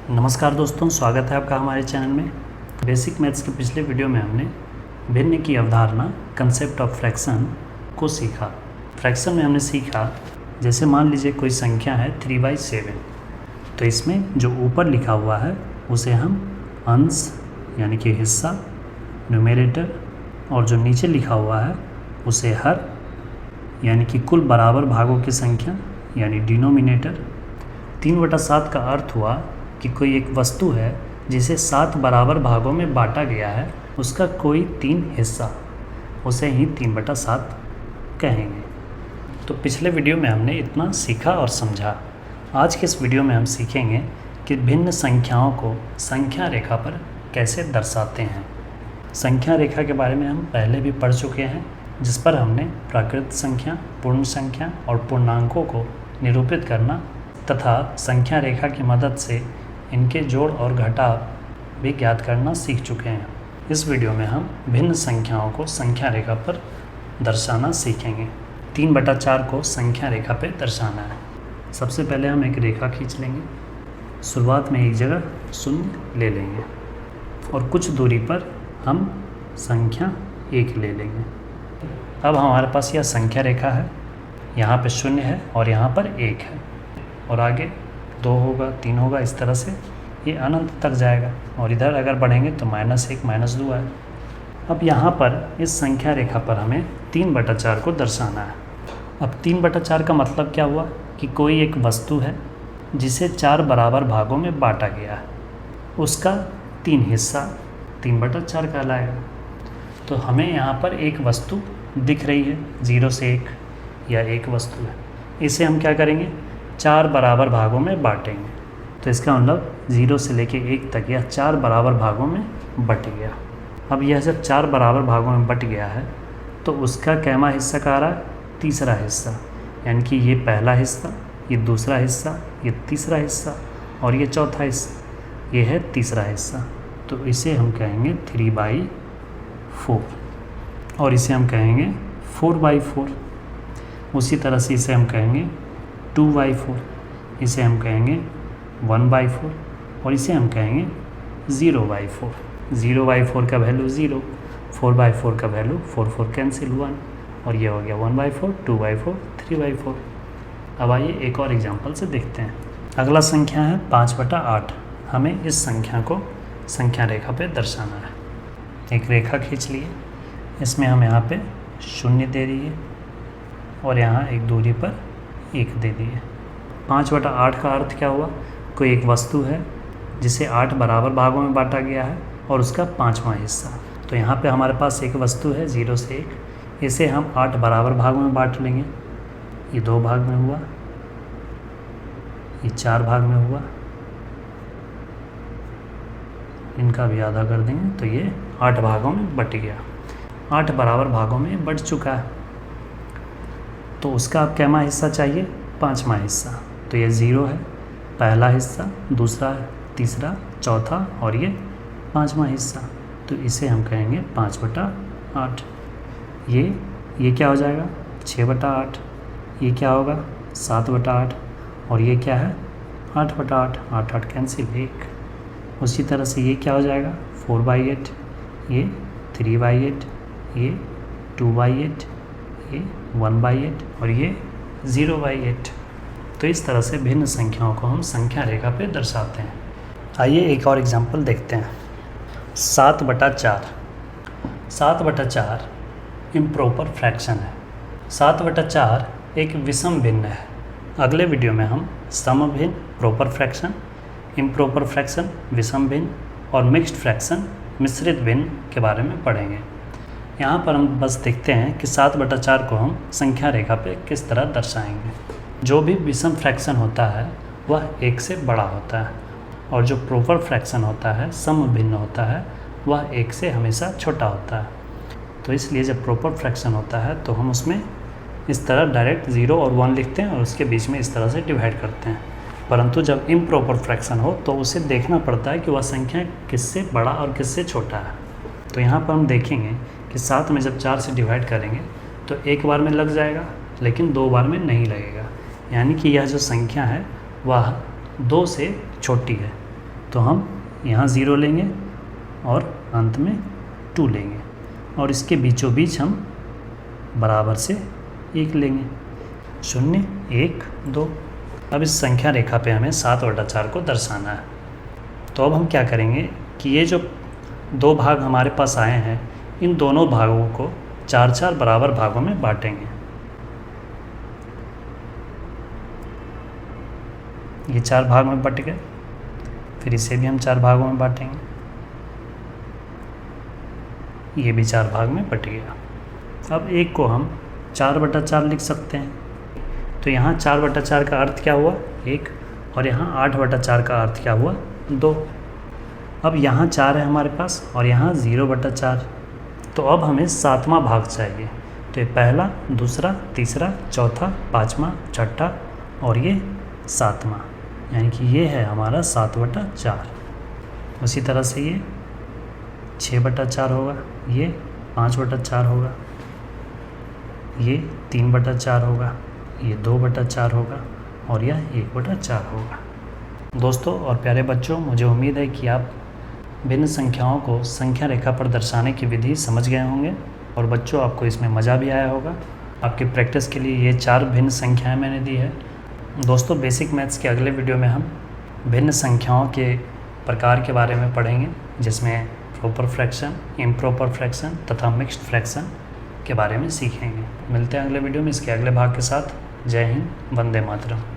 नमस्कार दोस्तों, स्वागत है आपका हमारे चैनल में। बेसिक मैथ्स के पिछले वीडियो में हमने भिन्न की अवधारणा कंसेप्ट ऑफ फ्रैक्शन को सीखा। फ्रैक्शन में हमने सीखा, जैसे मान लीजिए कोई संख्या है 3/7, तो इसमें जो ऊपर लिखा हुआ है उसे हम अंश यानी कि हिस्सा, न्यूमरेटर, और जो नीचे लिखा हुआ है उसे हर यानी कि कुल बराबर भागों की संख्या यानी डिनोमिनेटर। 3/7 का अर्थ हुआ कि कोई एक वस्तु है जिसे 7 बराबर भागों में बांटा गया है, उसका कोई 3 हिस्सा, उसे ही 3/7 कहेंगे। तो पिछले वीडियो में हमने इतना सीखा और समझा। आज के इस वीडियो में हम सीखेंगे कि भिन्न संख्याओं को संख्या रेखा पर कैसे दर्शाते हैं। संख्या रेखा के बारे में हम पहले भी पढ़ चुके हैं, जिस पर हमने प्राकृत संख्या, पूर्ण संख्या और पूर्णांकों को निरूपित करना तथा संख्या रेखा की मदद से इनके जोड़ और घटाव भी ज्ञात करना सीख चुके हैं। इस वीडियो में हम भिन्न संख्याओं को संख्या रेखा पर दर्शाना सीखेंगे। 3/4 को संख्या रेखा पर दर्शाना है। सबसे पहले हम एक रेखा खींच लेंगे। शुरुआत में एक जगह 0 ले लेंगे और कुछ दूरी पर हम संख्या 1 ले लेंगे। अब हमारे पास यह संख्या रेखा है, यहाँ पे 0 है और यहाँ पर 1 है, और आगे 2 होगा, 3 होगा, इस तरह से ये अनंत तक जाएगा। और इधर अगर बढ़ेंगे तो -1 -2 है। अब यहाँ पर इस संख्या रेखा पर हमें 3/4 को दर्शाना है। अब 3/4 का मतलब क्या हुआ कि कोई एक वस्तु है जिसे 4 बराबर भागों में बांटा गया है, उसका 3 हिस्सा 3/4 कहलाएगा। तो हमें यहाँ पर एक वस्तु दिख रही है, 0 से 1 या एक वस्तु है। इसे हम क्या करेंगे, 4 बराबर भागों में बांटेंगे। तो इसका मतलब 0 से लेके 1 तक यह 4 बराबर भागों में बट गया। अब यह जब 4 बराबर भागों में बट गया है तो उसका कैमा हिस्सा कह रहा है, तीसरा हिस्सा, यानी कि ये पहला हिस्सा, ये दूसरा हिस्सा, ये तीसरा हिस्सा और ये चौथा हिस्सा, ये है तीसरा हिस्सा। तो इसे हम कहेंगे 3/4 और इसे हम कहेंगे 4/4। उसी तरह से इसे हम कहेंगे 2/4, इसे हम कहेंगे 1/4 और इसे हम कहेंगे 0/4। 0/4 का वैल्यू 0, 4/4 का वैल्यू 4 कैंसिल 1, और ये हो गया 1/4, 2/4, 3/4। अब आइए एक और एग्जांपल से देखते हैं। अगला संख्या है 5/8। हमें इस संख्या को संख्या रेखा पे दर्शाना है। एक रेखा खींच लिए, इसमें हम यहाँ पे 0 दे दिए और यहाँ एक दूरी पर 1 दे दिए। 5/8 का अर्थ क्या हुआ, कोई एक वस्तु है जिसे 8 बराबर भागों में बांटा गया है और उसका 5वां हिस्सा। तो यहाँ पे हमारे पास एक वस्तु है 0 से 1, इसे हम 8 बराबर भागों में बांट लेंगे। ये 2 भाग में हुआ, ये 4 भाग में हुआ, इनका भी आधा कर देंगे तो ये 8 भागों में बट गया। 8 बराबर भागों में बट चुका है, तो उसका अब कैमा हिस्सा चाहिए, 5वां हिस्सा। तो ये 0 है, पहला हिस्सा, दूसरा, तीसरा, चौथा और ये 5वां हिस्सा। तो इसे हम कहेंगे 5/8। ये क्या हो जाएगा, 6/8। ये क्या होगा, 7/8 और ये क्या है, 8/8। 8 कैंसिल 1। उसी तरह से ये क्या हो जाएगा, 4/8, ये 3/8, ये 2/8, ये 1/8 और ये 0/8। तो इस तरह से भिन्न संख्याओं को हम संख्या रेखा पे दर्शाते हैं। आइए एक और एग्जांपल देखते हैं। 7/4। 7/4 इम्प्रॉपर फ्रैक्शन है। 7/4 एक विषम भिन्न है। अगले वीडियो में हम सम भिन्न, प्रॉपर फ्रैक्शन, इम्प्रॉपर फ्रैक्शन, विषम भिन्न और मिक्स्ड फ्रैक्शन, मिश्रित भिन्न के बारे में पढ़ेंगे। यहाँ पर हम बस देखते हैं कि 7/4 को हम संख्या रेखा पे किस तरह दर्शाएंगे। जो भी विषम फ्रैक्शन होता है वह 1 से बड़ा होता है, और जो प्रॉपर फ्रैक्शन होता है, सम भिन्न होता है, वह 1 से हमेशा छोटा होता है। तो इसलिए जब प्रॉपर फ्रैक्शन होता है तो हम उसमें इस तरह डायरेक्ट 0 और 1 लिखते हैं और उसके बीच में इस तरह से डिवाइड करते हैं। परंतु जब इम्प्रॉपर फ्रैक्शन हो तो उसे देखना पड़ता है कि वह संख्या किससे बड़ा और किससे छोटा है। तो यहाँ पर हम देखेंगे कि 7 में जब 4 से डिवाइड करेंगे तो एक बार में लग जाएगा, लेकिन 2 बार में नहीं लगेगा। यानी कि यह जो संख्या है वह 2 से छोटी है। तो हम यहाँ 0 लेंगे और अंत में 2 लेंगे और इसके बीचों बीच हम बराबर से 1 लेंगे। 0 1 2। अब इस संख्या रेखा पे हमें 7/4 को दर्शाना है। तो अब हम क्या करेंगे कि ये जो 2 भाग हमारे पास आए हैं, इन दोनों भागों को 4-4 बराबर भागों में बांटेंगे। ये 4 भाग में बट गए, फिर इसे भी हम 4 भागों में बांटेंगे, ये भी 4 भाग में बट गया। अब 1 को हम 4/4 लिख सकते हैं। तो यहाँ 4/4 का अर्थ क्या हुआ 1, और यहाँ 8/4 का अर्थ क्या हुआ 2। अब यहाँ 4 है हमारे पास और यहाँ 0/4। तो अब हमें 7वां भाग चाहिए। तो ये पहला, दूसरा, तीसरा, चौथा, 5वां, छठा और ये 7वां, यानी कि ये है हमारा 7/4। उसी तरह से ये 6/4 होगा, ये 5/4 होगा, ये 3/4 होगा, ये 2/4 होगा और यह 1/4 होगा। दोस्तों और प्यारे बच्चों, मुझे उम्मीद है कि आप भिन्न संख्याओं को संख्या रेखा पर दर्शाने की विधि समझ गए होंगे और बच्चों आपको इसमें मज़ा भी आया होगा। आपकी प्रैक्टिस के लिए ये 4 भिन्न संख्याएं मैंने दी है। दोस्तों बेसिक मैथ्स के अगले वीडियो में हम भिन्न संख्याओं के प्रकार के बारे में पढ़ेंगे, जिसमें प्रॉपर फ्रैक्शन, इम्प्रॉपर फ्रैक्शन तथा मिक्स्ड फ्रैक्शन के बारे में सीखेंगे। मिलते हैं अगले वीडियो में इसके अगले भाग के साथ। जय हिंद, वंदे मातरम।